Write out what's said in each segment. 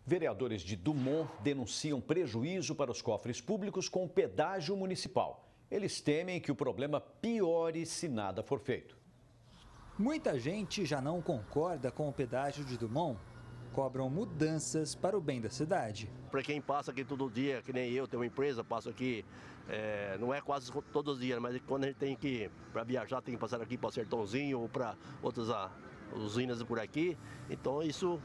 Vereadores de Dumont denunciam prejuízo para os cofres públicos com o pedágio municipal. Eles temem que o problema piore se nada for feito. Muita gente já não concorda com o pedágio de Dumont. Cobram mudanças para o bem da cidade. Para quem passa aqui todo dia, que nem eu, tenho uma empresa, passo aqui, não é quase todos os dias, mas quando a gente tem que, para viajar, tem que passar aqui para Sertãozinho ou para outras usinas por aqui, então isso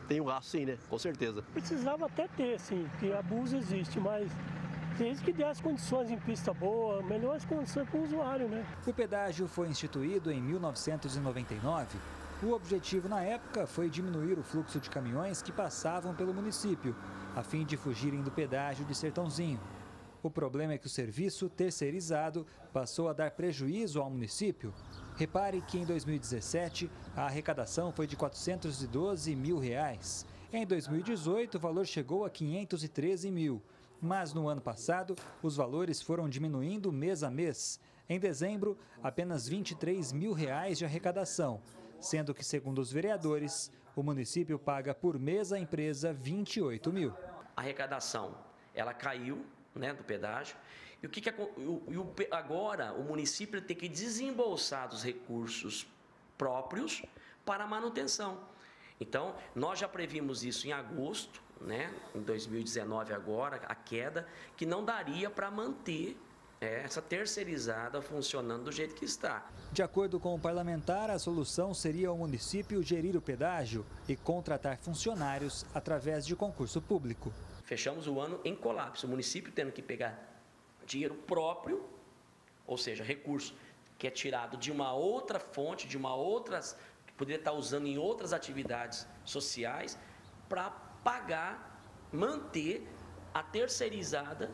tem um gasto sim, né? Com certeza. Precisava até ter, sim, porque abuso existe, mas desde que dê as condições em pista boa, melhores condições para o usuário, né? O pedágio foi instituído em 1999. O objetivo na época foi diminuir o fluxo de caminhões que passavam pelo município, a fim de fugirem do pedágio de Sertãozinho. O problema é que o serviço terceirizado passou a dar prejuízo ao município. Repare que em 2017 a arrecadação foi de R$ 412 mil. Em 2018 o valor chegou a 513 mil. Mas no ano passado os valores foram diminuindo mês a mês. Em dezembro, apenas R$ 23 mil de arrecadação, sendo que, segundo os vereadores, o município paga por mês à empresa 28 mil. A arrecadação, ela caiu, né, do pedágio, e agora o município tem que desembolsar dos recursos próprios para a manutenção. Então, nós já previmos isso em agosto, né, em 2019 agora, a queda, que não daria para manter essa terceirizada funcionando do jeito que está. De acordo com o parlamentar, a solução seria o município gerir o pedágio e contratar funcionários através de concurso público. Fechamos o ano em colapso, o município tendo que pegar dinheiro próprio, ou seja, recurso que é tirado de uma outra fonte, que poderia estar usando em outras atividades sociais, para pagar, manter a terceirizada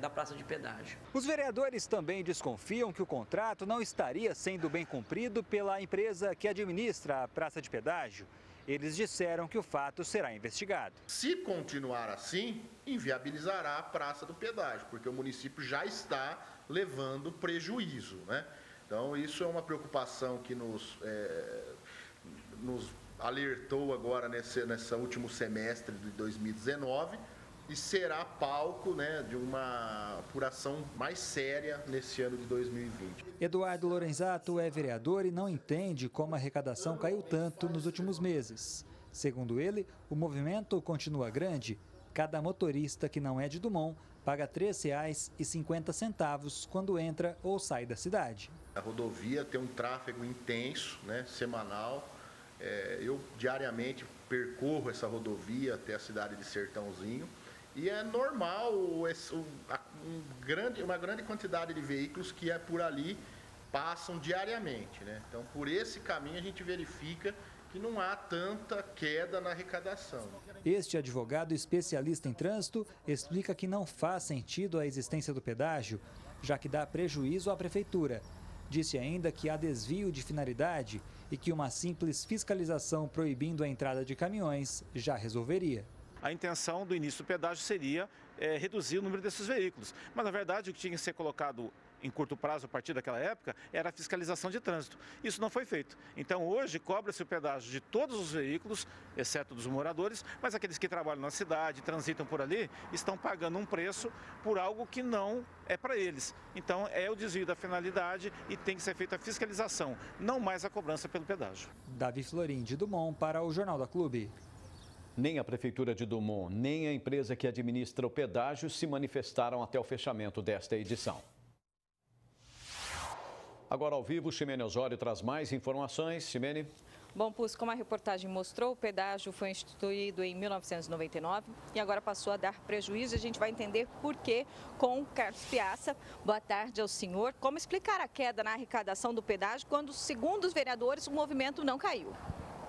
da praça de pedágio. Os vereadores também desconfiam que o contrato não estaria sendo bem cumprido pela empresa que administra a praça de pedágio. Eles disseram que o fato será investigado. Se continuar assim, inviabilizará a praça do pedágio, porque o município já está levando prejuízo, né? Então isso é uma preocupação que nos alertou agora nesse último semestre de 2019, e será palco, né, de uma apuração mais séria nesse ano de 2020. Eduardo Lorenzato é vereador e não entende como a arrecadação caiu tanto nos últimos meses. Segundo ele, o movimento continua grande. Cada motorista que não é de Dumont paga R$ 3,50 quando entra ou sai da cidade. A rodovia tem um tráfego intenso, né, semanal. Eu diariamente percorro essa rodovia até a cidade de Sertãozinho. E é normal uma grande quantidade de veículos que por ali passam diariamente, né? Então, por esse caminho a gente verifica que não há tanta queda na arrecadação. Este advogado especialista em trânsito explica que não faz sentido a existência do pedágio, já que dá prejuízo à prefeitura. Disse ainda que há desvio de finalidade e que uma simples fiscalização proibindo a entrada de caminhões já resolveria. A intenção do início do pedágio seria reduzir o número desses veículos. Mas, na verdade, o que tinha que ser colocado em curto prazo, a partir daquela época, era a fiscalização de trânsito. Isso não foi feito. Então, hoje, cobra-se o pedágio de todos os veículos, exceto dos moradores, mas aqueles que trabalham na cidade, transitam por ali, estão pagando um preço por algo que não é para eles. Então, é o desvio da finalidade e tem que ser feita a fiscalização, não mais a cobrança pelo pedágio. Davi Florim, de Dumont, para o Jornal da Clube. Nem a Prefeitura de Dumont, nem a empresa que administra o pedágio se manifestaram até o fechamento desta edição. Agora ao vivo, Ximene Osório traz mais informações. Ximene. Bom, Pus, como a reportagem mostrou, o pedágio foi instituído em 1999 e agora passou a dar prejuízo. A gente vai entender por quê com o Carlos Piazza. Boa tarde ao senhor. Como explicar a queda na arrecadação do pedágio quando, segundo os vereadores, o movimento não caiu?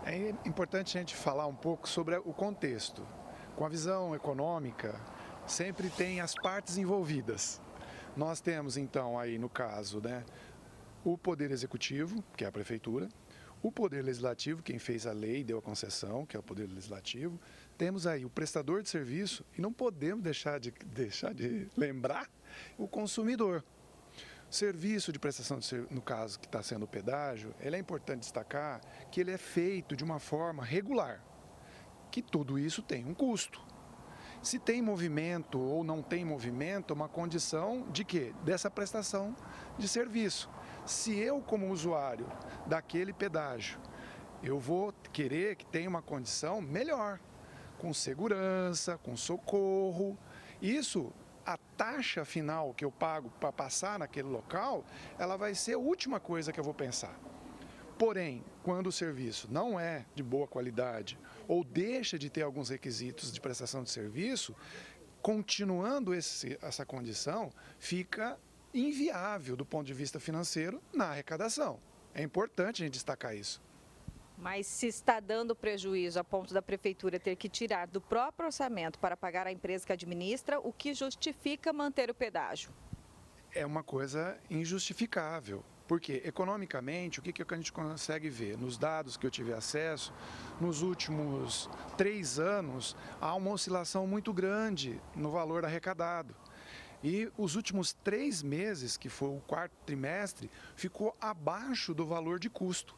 É importante a gente falar um pouco sobre o contexto. Com a visão econômica, sempre tem as partes envolvidas. Nós temos, então, aí no caso, né, o Poder Executivo, que é a Prefeitura, o Poder Legislativo, quem fez a lei e deu a concessão, que é o Poder Legislativo. Temos aí o prestador de serviço e não podemos deixar de lembrar o consumidor. O serviço de prestação de serviço, no caso que está sendo o pedágio, ele é importante destacar que ele é feito de uma forma regular. que tudo isso tem um custo. Se tem movimento ou não tem movimento, é uma condição de quê? Dessa prestação de serviço. Se eu, como usuário daquele pedágio, eu vou querer que tenha uma condição melhor, com segurança, com socorro. Isso, a taxa final que eu pago para passar naquele local, ela vai ser a última coisa que eu vou pensar. Porém, quando o serviço não é de boa qualidade ou deixa de ter alguns requisitos de prestação de serviço, continuando essa condição, fica inviável do ponto de vista financeiro na arrecadação. É importante a gente destacar isso. Mas se está dando prejuízo a ponto da prefeitura ter que tirar do próprio orçamento para pagar a empresa que administra, o que justifica manter o pedágio? É uma coisa injustificável. Porque, economicamente, o que a gente consegue ver? Nos dados que eu tive acesso, nos últimos 3 anos, há uma oscilação muito grande no valor arrecadado. E os últimos 3 meses, que foi o 4º trimestre, ficou abaixo do valor de custo.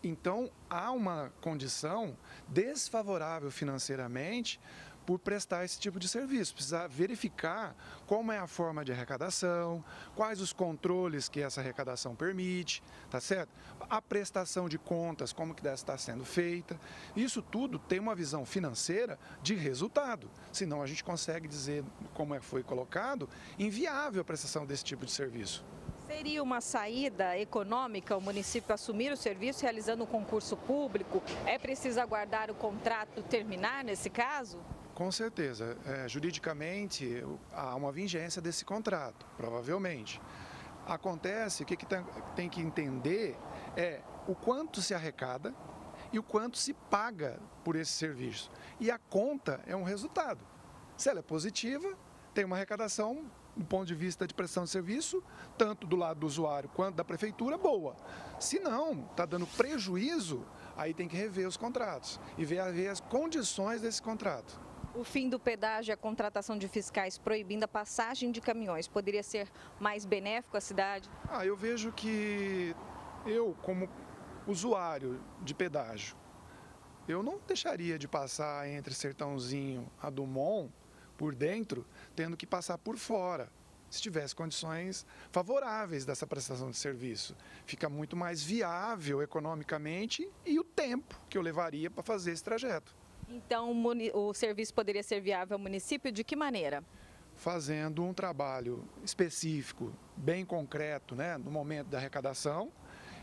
Então, há uma condição desfavorável financeiramente por prestar esse tipo de serviço. Precisa verificar como é a forma de arrecadação, quais os controles que essa arrecadação permite, tá certo? A prestação de contas, como que deve estar sendo feita. Isso tudo tem uma visão financeira de resultado. Senão a gente consegue dizer, como foi colocado, inviável a prestação desse tipo de serviço. Seria uma saída econômica o município assumir o serviço realizando um concurso público? É preciso aguardar o contrato terminar nesse caso? Com certeza. Juridicamente, há uma vigência desse contrato, provavelmente. Acontece, o que tem que entender é o quanto se arrecada e o quanto se paga por esse serviço. E a conta é um resultado. Se ela é positiva, tem uma arrecadação, do ponto de vista de prestação de serviço, tanto do lado do usuário quanto da prefeitura, boa. Se não, está dando prejuízo, aí tem que rever os contratos e ver as condições desse contrato. O fim do pedágio e a contratação de fiscais proibindo a passagem de caminhões poderia ser mais benéfico à cidade? Eu vejo que eu, como usuário de pedágio, eu não deixaria de passar entre Sertãozinho a Dumont por dentro, tendo que passar por fora, se tivesse condições favoráveis dessa prestação de serviço. Fica muito mais viável economicamente e o tempo que eu levaria para fazer esse trajeto. Então, o serviço poderia ser viável ao município de que maneira? Fazendo um trabalho específico, bem concreto, né, no momento da arrecadação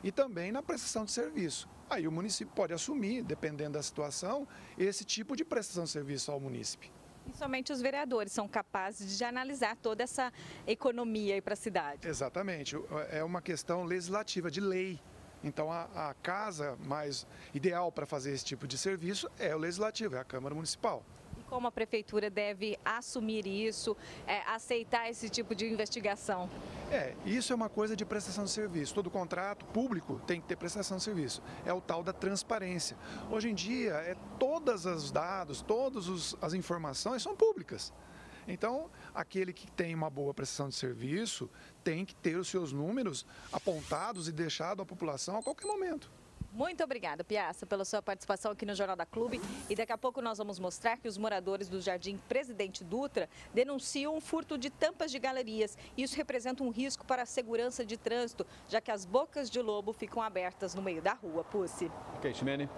e também na prestação de serviço. Aí o município pode assumir, dependendo da situação, esse tipo de prestação de serviço ao município. E somente os vereadores são capazes de analisar toda essa economia para a cidade? Exatamente. É uma questão legislativa, de lei. Então, a casa mais ideal para fazer esse tipo de serviço é o Legislativo, é a Câmara Municipal. E como a Prefeitura deve assumir isso, aceitar esse tipo de investigação? Isso é uma coisa de prestação de serviço. Todo contrato público tem que ter prestação de serviço. É o tal da transparência. Hoje em dia, todos os dados, todas as informações são públicas. Então, aquele que tem uma boa prestação de serviço tem que ter os seus números apontados e deixados à população a qualquer momento. Muito obrigada, Piazza, pela sua participação aqui no Jornal da Clube. E daqui a pouco nós vamos mostrar que os moradores do Jardim Presidente Dutra denunciam um furto de tampas de galerias. Isso representa um risco para a segurança de trânsito, já que as bocas de lobo ficam abertas no meio da rua. Pucci. Ok, Ximene.